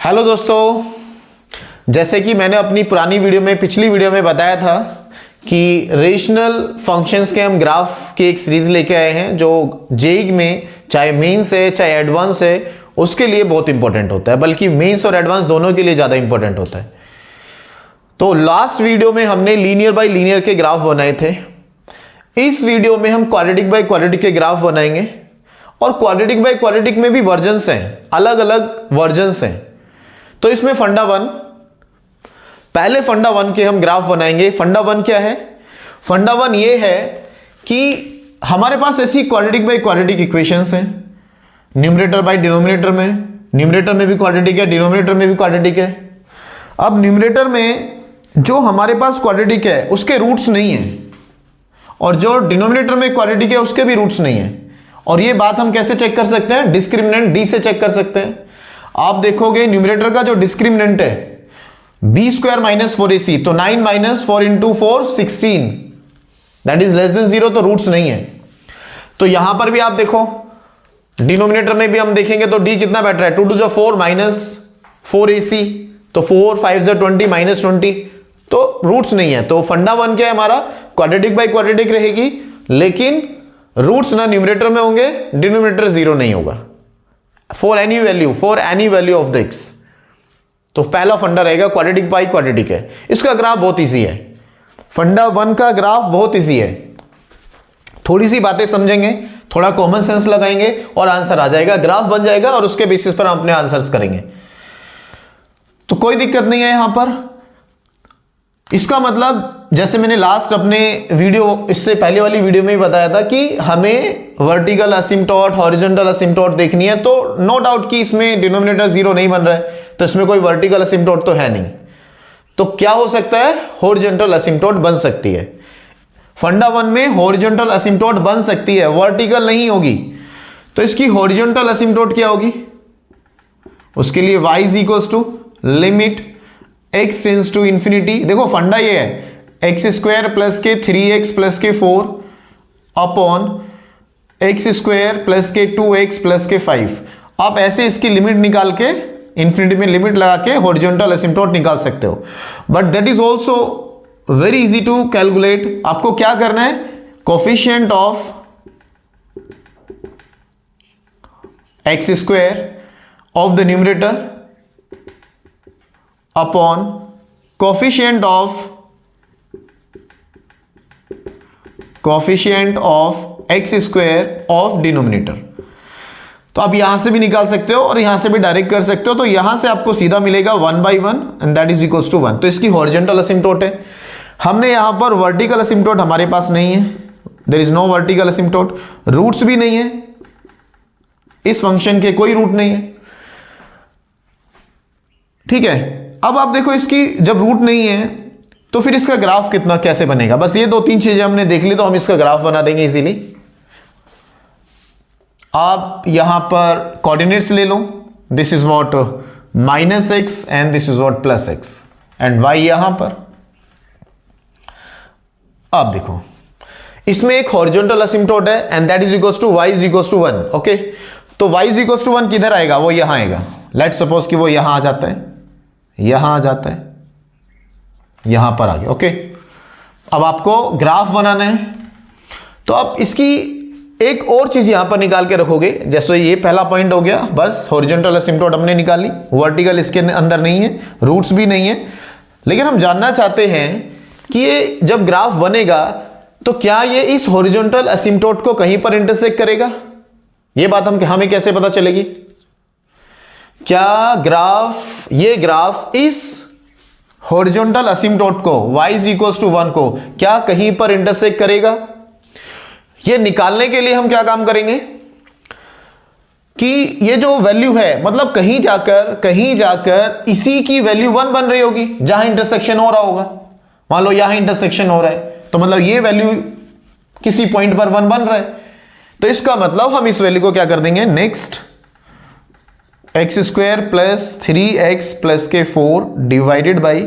Hello दोस्तों, जैसे कि मैंने अपनी पुरानी वीडियो में पिछली वीडियो में बताया था कि रेशनल फंक्शंस के हम ग्राफ की एक सीरीज लेके आए हैं जो जेईई में चाहे मेंस है चाहे एडवांस है उसके लिए बहुत इंपॉर्टेंट होता है, बल्कि मेंस और एडवांस दोनों के लिए ज़्यादा इंपॉर्टेंट होता है। तो लास्ट वीडियो में हमने लीनियर बाय लीनियर के ग्राफ बनाए थे। इस वीडियो में हम क्वाड्रेटिक बाय क्वाड्रेटिक के ग्राफ बनाएंगे और क्वाड्रेटिक बाय क्वाड्रेटिक में भी वर्जन्स हैं, अलग अलग वर्जन्स हैं। तो इसमें फंडा वन, पहले फंडा वन के हम ग्राफ बनाएंगे। फंडा वन क्या है? फंडा वन ये है कि हमारे पास ऐसी क्वाड्रेटिक बाय क्वाड्रेटिक इक्वेशंस हैं, न्यूमरेटर बाय डिनोमिनेटर में, न्यूमरेटर में भी क्वाड्रेटिक है, डिनोमिनेटर में भी क्वाड्रेटिक है। अब न्यूमरेटर में जो हमारे पास क्वाड्रेटिक है उसके रूट्स नहीं है और जो डिनोमिनेटर में क्वाड्रेटिक है उसके भी रूट्स नहीं है। और ये बात हम कैसे चेक कर सकते हैं? डिस्क्रिमिनेंट डी से चेक कर सकते हैं। आप देखोगे न्यूमरेटर का जो डिस्क्रिमिनेंट है बी स्क्वायर माइनस 4ac, तो 9 minus 4 into 4 16, that is less than 0, तो रूट्स नहीं है। तो यहां पर भी आप देखो डिनोमिनेटर में भी हम देखेंगे तो डी कितना बैठ रहा है, 2 टू 4 माइनस 4ac, तो 4 5 20 माइनस 20, तो रूट्स नहीं है। तो फंडा वन क्या है हमारा? क्वाड्रेटिक बाय क्वाड्रेटिक रहेगी, लेकिन रूट्स ना न्यूमरेटर में होंगे, डिनोमिनेटर 0 नहीं होगा for any value of the x। तो पहला फंडा रहेगा क्वाड्रेटिक बाय क्वाड्रेटिक है। इसका ग्राफ बहुत इजी है, फंडा वन का ग्राफ बहुत इजी है। थोड़ी सी बातें समझेंगे, थोड़ा कॉमन सेंस लगाएंगे और आंसर आ जाएगा, ग्राफ बन जाएगा और उसके बेसिस पर हम अपने आंसर्स करेंगे। तो कोई दिक्कत नहीं है यहां पर। इसका मतलब जैसे मैंने लास्ट अपने वीडियो, इससे पहले वाली वीडियो में भी बताया था कि हमें वर्टिकल असिम्प्टोट, हॉरिजॉन्टल असिम्प्टोट देखनी है, तो नो डाउट कि इसमें डिनोमिनेटर 0 नहीं बन रहा है, तो इसमें कोई वर्टिकल असिम्प्टोट तो है नहीं। तो क्या हो सकता है? हॉरिजॉन्टल असिम्प्टोट बन सकती है। फंडा वन में हॉरिजॉन्टल असिम्प्टोट बन सकती है, वर्टिकल नहीं होगी। तो इसकी हॉरिजॉन्टल असिम्प्टोट क्या होगी? उसके लिए y is equals to limit x tends to infinity. देखो फंडा ये है एक्स स्क्वायर प्लस के 3x प्लस के 4 अपॉन एक्स स्क्वायर प्लस के 2x प्लस के 5। आप ऐसे इसकी लिमिट निकाल के, इंफिनिटी में लिमिट लगा के हॉरिजॉन्टल असिम्प्टोट निकाल सकते हो। But that is also very easy to calculate. आपको क्या करना है? Coefficient of x square of the numerator upon coefficient of x square of denominator. तो आप यहां से भी निकाल सकते हो और यहां से भी डायरेक्ट कर सकते हो। तो यहां से आपको सीधा मिलेगा 1/1 and that is equals to 1। तो इसकी हॉरिजॉन्टल असिम्प्टोट है। हमने यहां पर वर्टिकल असिम्प्टोट हमारे पास नहीं है, there is no vertical asymptote, roots भी नहीं है, इस फंक्शन के कोई रूट नहीं है। ठीक है, अब आप देखो इसकी जब रूट नहीं है तो फिर इसका ग्राफ कितना कैसे बनेगा? बस ये 2-3 चीजें हमने देख ली तो हम इसका ग्राफ बना देंगे इजीली। आप यहां पर कोऑर्डिनेट्स ले लो, this is what -x and this is what +x and y यहां पर। अब देखो इसमें एक हॉरिजॉन्टल असिम्प्टोट है and that is equals to y is equals to 1। Okay, तो y इज इक्वल्स टू 1 किधर आएगा? वो यहां आएगा। लेट्स सपोज कि वो यहां आ जाता है, यहां आ जाता है, यहां पर आ गया। ओके, अब आपको ग्राफ बनाना है तो आप इसकी एक और चीज यहां पर निकाल के रखोगे। जैसे ये पहला पॉइंट हो गया, बस हॉरिजॉन्टल असिम्प्टोट हमने निकाली, वर्टिकल इसके अंदर नहीं है, रूट्स भी नहीं है। लेकिन हम जानना चाहते हैं कि ये जब ग्राफ बनेगा तो क्या ये इस हॉरिजॉन्टल असिम्प्टोट को कहीं पर इंटरसेक्ट करेगा? ये बात हमें कैसे पता चलेगी? क्या ये ग्राफ इस हॉरिजॉन्टल असिम्प्टोट को y इज इक्वल्स टू 1 को क्या कहीं पर इंटरसेक्ट करेगा? ये निकालने के लिए हम क्या काम करेंगे कि ये जो वैल्यू है, मतलब कहीं जाकर इसी की वैल्यू 1 बन रही होगी जहां इंटरसेक्शन हो रहा होगा। मान लो यहां इंटरसेक्शन हो रहा है तो मतलब ये वैल्यू किसी पॉइंट पर 1 बन रहा है। तो इसका मतलब हम इस वैल्यू को क्या कर देंगे? Next x square plus 3x plus के 4 divided by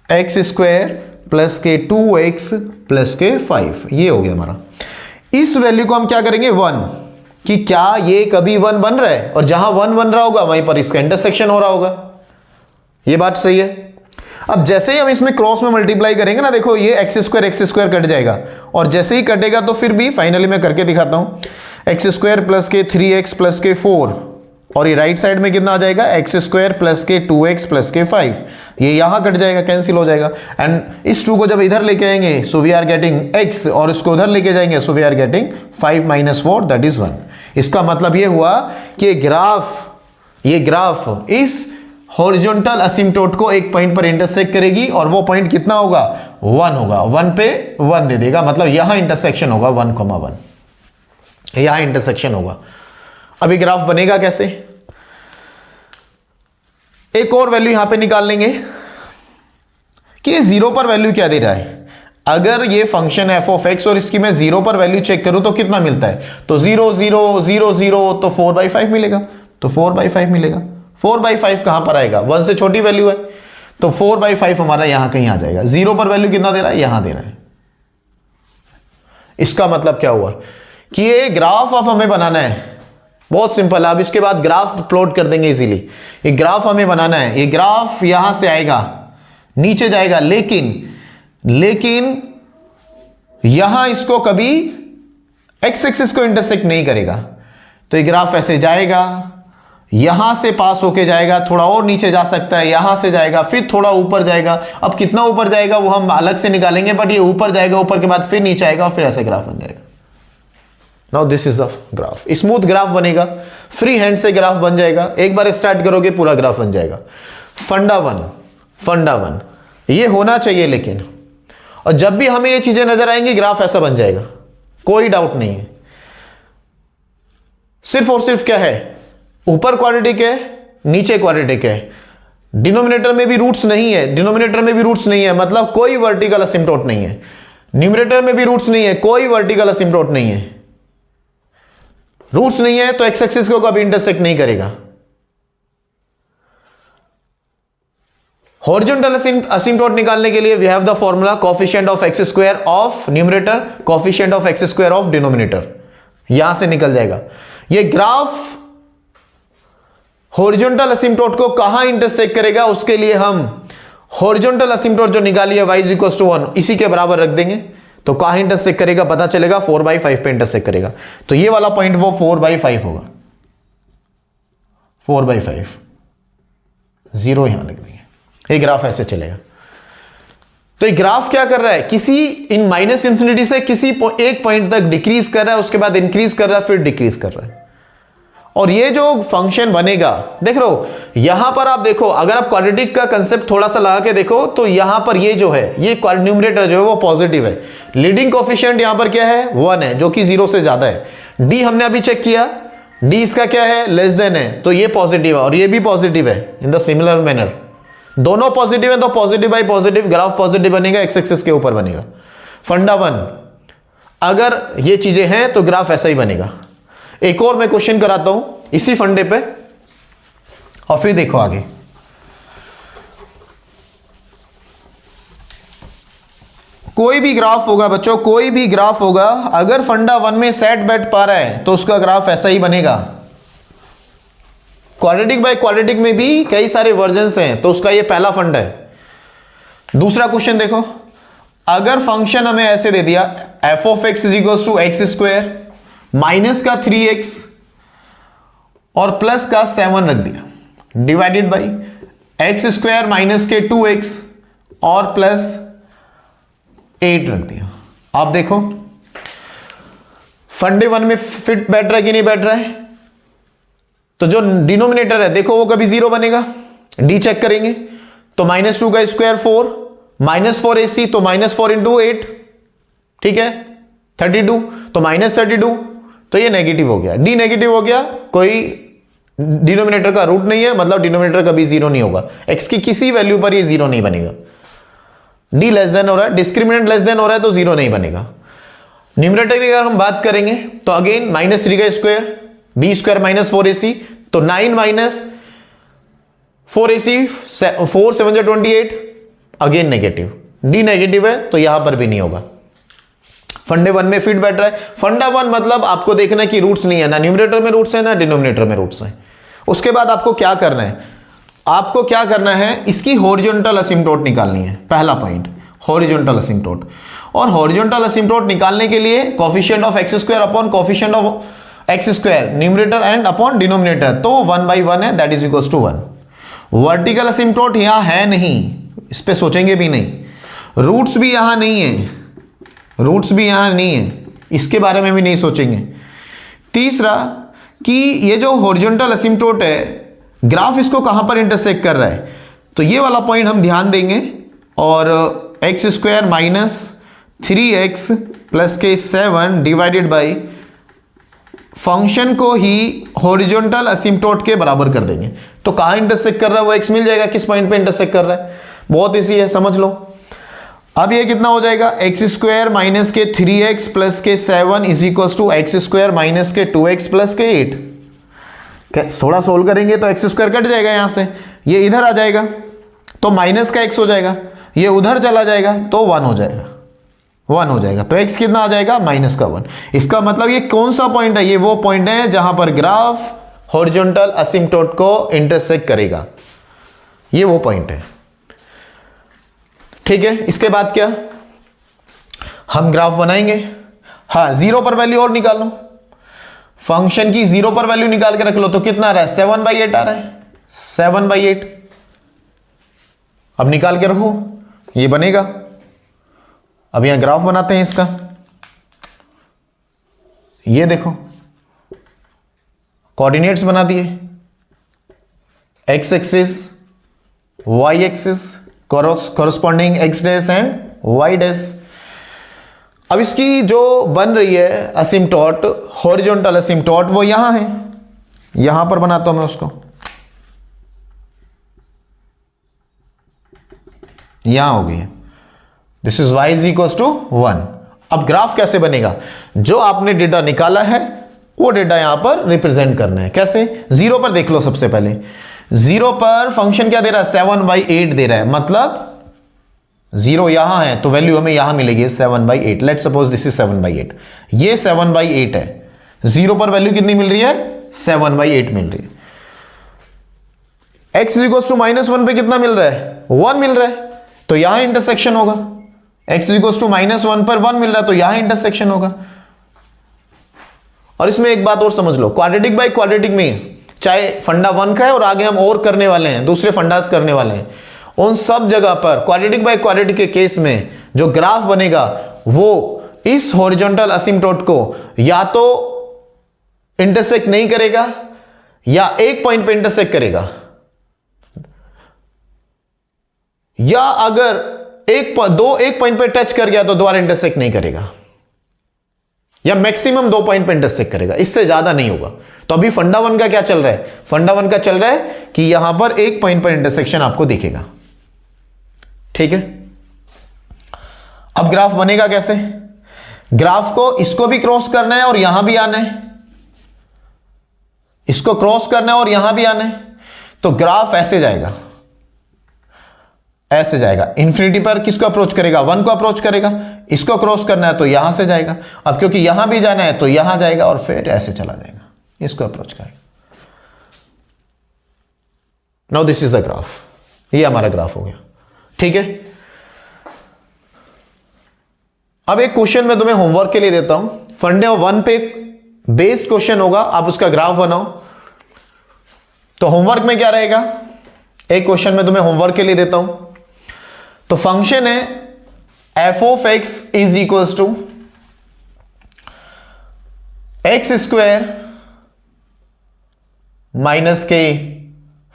x square plus के 2x प्लस के 5, ये हो गया हमारा। इस वैल्यू को हम क्या करेंगे? 1। कि क्या ये कभी 1 बन रहा है, और जहां 1 बन रहा होगा वहीं पर इसका इंटरसेक्शन हो रहा होगा। ये बात सही है। अब जैसे ही हम इसमें क्रॉस में मल्टीप्लाई करेंगे ना, देखो ये एक्स स्क्वायर कट जाएगा, और जैसे ही कटेगा तो फिर भी फाइनली मैं करके दिखाता हूं, एक्स स्क्वायर प्लस के 3x प्लस के 4, और ये राइट साइड में कितना आ जाएगा, एक्स स्क्वायर प्लस के 2x प्लस के 5, ये यहां कट जाएगा, कैंसिल हो जाएगा। एंड इस 2 को जब इधर लेके आएंगे so we are getting x, और इसको उधर लेके जाएंगे so we are getting 5 - 4 that is 1। इसका मतलब ये हुआ कि ये ग्राफ इस हॉरिजॉन्टल असिम्प्टोट को एक पॉइंट पर इंटरसेक्ट करेगी, और वो पॉइंट कितना होगा, 1 होगा। 1 पे 1 दे देगा, मतलब यहां इंटरसेक्शन होगा 1,1, यहां इंटरसेक्शन होगा। अभी ग्राफ बनेगा कैसे, एक और वैल्यू यहां पे निकाल लेंगे कि ये 0 पर वैल्यू क्या दे रहा है। अगर ये फंक्शन है f(x) और इसकी मैं 0 पर वैल्यू चेक करूं तो कितना मिलता है, तो 0 0 0 0, तो 4/5 मिलेगा, तो 4/5 मिलेगा। 4/5 कहां पर आएगा, 1 से छोटी वैल्यू है, तो 4/5 हमारा यहां कहीं आ जाएगा। 0 पर वैल्यू कितना दे रहा है, यहां दे रहा है। इसका मतलब क्या हुआ कि ये ग्राफ अब हमें बनाना है, बहुत सिंपल है। अब इसके बाद ग्राफ प्लॉट कर देंगे इजीली। ये ग्राफ हमें बनाना है, ये ग्राफ यहां से आएगा, नीचे जाएगा, लेकिन यहां इसको कभी एक्स एक्सिस को इंटरसेक्ट नहीं करेगा। तो ये ग्राफ ऐसे जाएगा, यहां से पास होके जाएगा, थोड़ा और नीचे जा सकता है, यहां से जाएगा, फिर थोड़ा ऊपर जाएगा। अब कितना ऊपर जाएगा वो हम अलग से निकालेंगे, बट ये ऊपर जाएगा, ऊपर के बाद फिर नीचे आएगा, और फिर ऐसे ग्राफ बन जाएगा। Now this is the graph, smooth graph बनेगा, फ्री हैंड से ग्राफ बन जाएगा। एक बार स्टार्ट करोगे पूरा ग्राफ बन जाएगा। फंडा वन ये होना चाहिए, लेकिन और जब भी हमें ये चीजें नजर आएंगी ग्राफ ऐसा बन जाएगा, कोई डाउट नहीं है। सिर्फ और सिर्फ क्या है, ऊपर क्वाड्रेटिक है, नीचे क्वाड्रेटिक है, डिनोमिनेटर में भी रूट्स नहीं है, मतलब कोई वर्टिकल असिम्प्टोट नहीं है। न्यूमरेटर में भी रूट्स नहीं है, कोई वर्टिकल असिम्प्टोट नहीं है। रूट्स नहीं है तो एक्स एक्सिस को कभी इंटरसेक्ट नहीं करेगा। हॉरिजॉन्टल असिम्प्टोट निकालने के लिए we have the formula coefficient of x square of numerator, coefficient of x square of denominator, यहां से निकल जाएगा। ये ग्राफ हॉरिजॉन्टल असिम्प्टोट को कहां इंटरसेक्ट करेगा, उसके लिए हम हॉरिजॉन्टल असिम्प्टोट जो निकाली है y = 1 इसी के बराबर रख देंगे, तो कहां इंटरसेक्ट करेगा पता चलेगा, 4/5 पे इंटरसेक्ट करेगा। तो ये वाला पॉइंट वो 4/5 होगा, 4/5, 0 यहां लिख देंगे। ये ग्राफ ऐसे चलेगा। तो ये ग्राफ क्या कर रहा है, किसी इन -∞ से किसी एक पॉइंट तक डिक्रीज कर रहा है, उसके बाद इंक्रीज कर रहा है, फिर डिक्रीज कर रहा है। और ये जो फंक्शन बनेगा, देख लो यहां पर आप देखो, अगर आप क्वाड्रेटिक का कंसेप्ट थोड़ा सा लगा के देखो तो यहां पर ये जो है, ये न्यूमरेटर जो है वो पॉजिटिव है। लीडिंग कोएफिशिएंट यहां पर क्या है, 1 है, जो कि 0 से ज्यादा है। डी हमने अभी चेक किया, डी इसका क्या है, लेस देन है, तो ये पॉजिटिव है, और ये भी पॉजिटिव है इन द सिमिलर मैनर। दोनों पॉजिटिव है तो positive by positive, graph positive बनेगा, एक्स एक्सिस के ऊपर बनेगा। फंडा 1, अगर ये चीजें हैं तो ग्राफ ऐसा ही बनेगा। एक और मैं क्वेश्चन कराता हूं इसी फंडे पे, और फिर देखो आगे। कोई भी ग्राफ होगा बच्चों, कोई भी ग्राफ होगा, अगर फंडा 1 में सेट बैठ पा रहा है तो उसका ग्राफ ऐसा ही बनेगा। क्वाड्रेटिक बाय क्वाड्रेटिक में भी कई सारे वर्जन्स हैं, तो उसका ये पहला फंडा है। दूसरा क्वेश्चन देखो, अगर फंक्शन हमें ऐसे दे दिया f(x) = x² माइनस का 3x और प्लस का 7 रख दिया, डिवाइडेड बाई x² माइनस के 2x और प्लस 8 रख दिया। आप देखो फंडे 1 में फिट बैठ रहा है कि नहीं बैठ रहा है। तो जो डिनोमिनेटर है देखो वो कभी 0 बनेगा, डी चेक करेंगे तो -2 का स्क्वायर 4, -4ac तो -4 × 8, ठीक है 32, तो -32, तो ये नेगेटिव हो गया, डी नेगेटिव हो गया, कोई डिनोमिनेटर का रूट नहीं है, मतलब डिनोमिनेटर कभी 0 नहीं होगा, x की किसी वैल्यू पर ये 0 नहीं बनेगा। डी लेस देन हो रहा है, डिस्क्रिमिनेंट लेस देन हो रहा है तो 0 नहीं बनेगा। न्यूमरेटर की अगर हम बात करेंगे तो अगेन -3 का स्क्वायर, b² -4ac, तो 9 - 4ac, 4 7 28, again negative, D negative है तो यहां पर भी नहीं होगा। फंडे वन में फिट बैठ रहा है। फंडा वन मतलब आपको देखना है कि रूट्स नहीं है, ना न्यूमरेटर में रूट्स है ना डिनोमिनेटर में रूट्स है। उसके बाद आपको क्या करना है, आपको क्या करना है, इसकी हॉरिजॉन्टल असिम्प्टोट निकालनी है। पहला पॉइंट हॉरिजॉन्टल असिम्प्टोट। और हॉरिजॉन्टल असिम्प्टोट निकालने के लिए coefficient of x square upon coefficient of x square numerator and upon denominator, तो 1/1 है, that is equals to 1। Vertical asymptote यहां है नहीं, इस पे सोचेंगे भी नहीं। रूट्स भी यहां नहीं है, रूट्स भी यहां नहीं है, इसके बारे में भी नहीं सोचेंगे। तीसरा कि ये जो हॉरिजॉन्टल असिम्प्टोट है, ग्राफ इसको कहां पर इंटरसेक्ट कर रहा है, तो ये वाला पॉइंट हम ध्यान देंगे। और x square minus 3x plus के 7 डिवाइडेड बाई फंक्शन को ही हॉरिजॉन्टल असिम्प्टोट के बराबर कर देंगे। तो कहां इंटरसेक्ट कर रहा है वो x मिल जाएगा, किस पॉइंट पे इंटरसेक्ट कर रहा है, बहुत इजी है, समझ लो। अब ये कितना हो जाएगा, एक्स स्क्वायर माइनस के 3x प्लस के 7 is equal to x square minus के 2x प्लस के 8। थोड़ा सोल्व करेंगे तो एक्स स्क्वायर कट जाएगा यहां से, ये इधर आ जाएगा तो माइनस का x हो जाएगा, ये उधर चला जाएगा तो 1 हो जाएगा, 1 हो जाएगा। तो x कितना आ जाएगा, माइनस का 1। इसका मतलब ये कौन सा पॉइंट है, ये वो पॉइंट है जहां पर ग्राफ हॉरिजॉन्टल असिम्प्टोट को इंटरसेक्ट करेगा, ये वो पॉइंट है। ठीक है, इसके बाद क्या, हम ग्राफ बनाएंगे। हाँ, 0 पर वैल्यू और निकाल लो, फंक्शन की 0 पर वैल्यू निकाल के रख लो, तो कितना आ रहा है, 7/8 आ रहा है, 7/8। अब निकाल के रखो, ये बनेगा। अब यहां ग्राफ बनाते हैं इसका, ये देखो कोऑर्डिनेट्स बना दिए, x axis, y axis, corresponding x dash and y dash. अब इसकी जो बन रही है असिम्प्टोट, हॉरिजॉन्टल असिम्प्टोट, वो यहां है, यहां पर बनाता हूं मैं उसको, यहां हो गई है, this is y is equal to 1। अब ग्राफ कैसे बनेगा, जो आपने डेटा निकाला है वो डेटा यहां पर रिप्रेजेंट करना है। कैसे, 0 पर देख लो सबसे पहले, 0 पर फंक्शन क्या दे रहा है, 7/8 दे रहा है, मतलब 0 यहां है तो वैल्यू हमें यहां मिलेगी 7/8। लेट सपोज दिस इज 7/8, ये 7/8 है, 0 पर वैल्यू कितनी मिल रही है, 7/8 मिल रही है। x इक्वल्स टू -1 पे कितना मिल रहा है, 1 मिल रहा है, तो यहां इंटरसेक्शन होगा। x इक्वल्स टू -1 पर 1 मिल रहा है, तो यहां इंटरसेक्शन होगा। और इसमें एक बात और समझ लो, क्वाड्रेटिक बाय क्वाड्रेटिक में चाहे फंडा 1 का है और आगे हम और करने वाले हैं, दूसरे फंडास करने वाले हैं, उन सब जगह पर क्वाड्रेटिक बाय क्वाड्रेटिक के केस में जो ग्राफ बनेगा वो इस हॉरिजॉन्टल असिम्प्टोट को या तो इंटरसेक्ट नहीं करेगा या एक पॉइंट पे इंटरसेक्ट करेगा, या अगर एक पॉइंट पे टच कर गया तो दोबारा इंटरसेक्ट नहीं करेगा, या मैक्सिमम 2 पॉइंट पे इंटरसेक्ट करेगा, इससे ज्यादा नहीं होगा। तो अभी फंडा 1 का क्या चल रहा है, फंडा 1 का चल रहा है कि यहां पर एक पॉइंट पर इंटरसेक्शन आपको दिखेगा। ठीक है, अब ग्राफ बनेगा कैसे, ग्राफ को इसको भी क्रॉस करना है और यहां भी आना है, इसको क्रॉस करना है और यहां भी आना है, तो ग्राफ ऐसे जाएगा, ऐसे जाएगा। इंफिनिटी पर किसको अप्रोच करेगा, 1 को अप्रोच करेगा। इसको क्रॉस करना है तो यहां से जाएगा, अब क्योंकि यहां भी जाना है तो यहां जाएगा और फिर ऐसे चला जाएगा, इसको अप्रोच करेगा। Now this is the graph, ये हमारा ग्राफ हो गया। ठीक है, अब एक क्वेश्चन मैं तुम्हें होमवर्क के लिए देता हूं, फंडे 1 पे बेस्ड क्वेश्चन होगा, आप उसका ग्राफ बनाओ। तो होमवर्क में क्या रहेगा, एक क्वेश्चन मैं तुम्हें होमवर्क के लिए देता हूं। तो फंक्शन है f of x is equals to x square minus के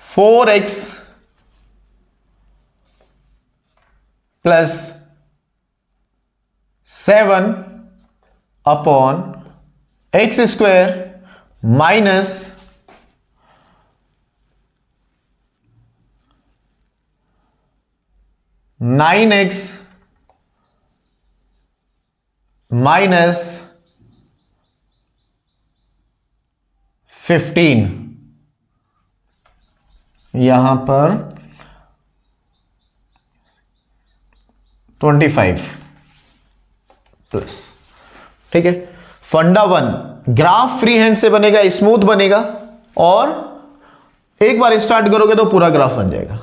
4x plus 7 upon x square minus 9x minus 15, यहां पर 25 प्लस ठीक है। फंडा 1, ग्राफ फ्री हैंड से बनेगा, स्मूथ बनेगा और एक बार स्टार्ट करोगे तो पूरा ग्राफ बन जाएगा।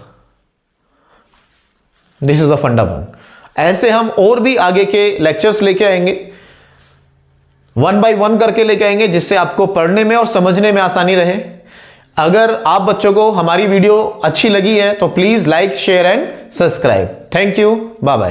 दिस इज द फंडा 1। ऐसे हम और भी आगे के लेक्चर्स लेके आएंगे, 1 बाय 1 करके लेके आएंगे, जिससे आपको पढ़ने में और समझने में आसानी रहे। अगर आप बच्चों को हमारी वीडियो अच्छी लगी है तो please like, share and subscribe. Thank you, bye bye.